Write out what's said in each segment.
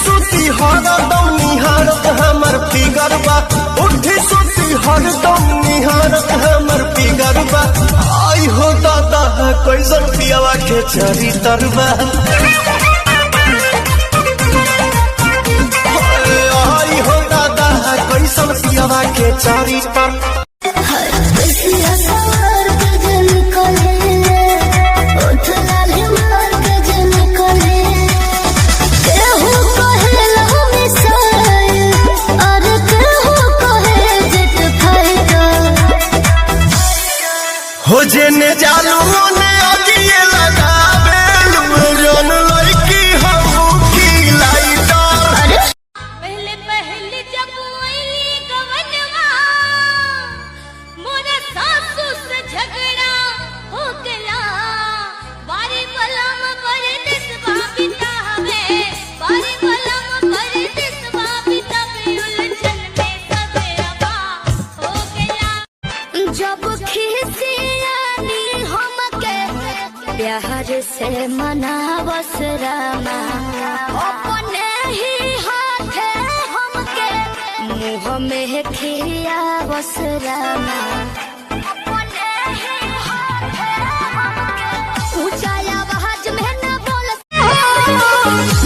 सुती हरदम निहारत हमर फिगर बा, उठी सुती हरदम निहारत हमर फिगर बा। आई हो दादा कैसन पियावा के चरितर बा, आई हो दादा कैसन पियावा के चरितर। हो जेने जालू ने अगिए लगावेलू जन लड़की हम की लाइटर। पहले पहले जब आई गवनवा मोरे सासू से झगड़ा हो गया, बारी बलम पर दिसवा बितावे, बारी बलम पर दिसवा बितावे, उलझन में सवेरा हो गया। जब खिसी प्यार से मनावस रामा, अपने ही हाथे हमके मुँह में खियावस रामा, अपने ही हाथे हमके ऊंचा आवाज में न बोलस।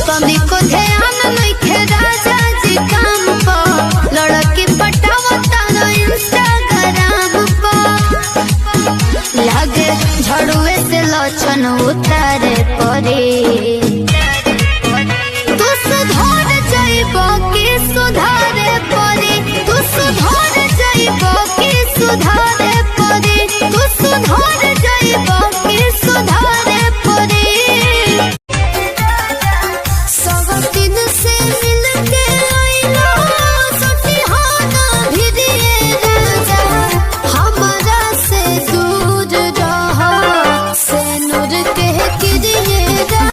कमी को ध्यान नइखे राजा जी काम पर, लड़की पटावता न इंस्टाग्राम पर, लागे झड़ुए से लक्षण उतारे परे। तू सुधार जाइबो कि सुधारे परे, तू सुधार जाइबो कि सुधारे परे, तू सुधार जाइबो कि सुधारे परे। सब दिन से मिलके आइलो सती हाना भिड़िए राजा, हमारा से दूर रहो से नूर के किरिएगा।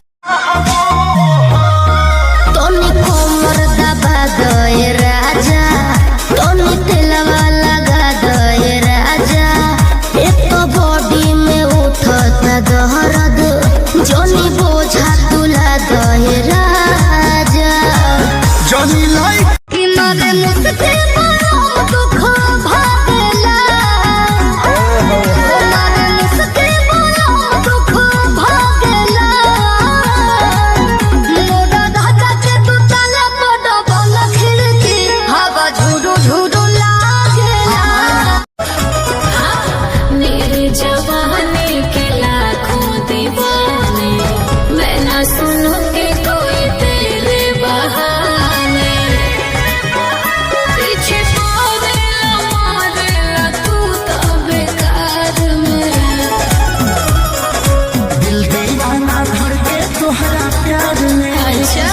तोनी कोमर दबा गए राजा, तोनी तेलवा लगा गए राजा, एक तो बॉडी में उठता दर्द, जोनी बोझा तुला गए राजा। जनी लाइक कि मारे मुझसे बड़ा दुख भागेला, मारे मुझसे बड़ा दुख भागेला, मोरा राजा के तू ताला बड़ा बड़ा खिड़की, हवा झुरु झुरु लागेला। मेरे जवानी के लाखों दीवाने, मैं ना सुनूं कि कोई तेरे बहाने, पीछे मारेला तू तो बेकार में। दिल दीवाना भर के तोहरा प्यार में, अच्छा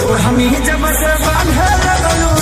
और हम ही जब से बांधे लगलू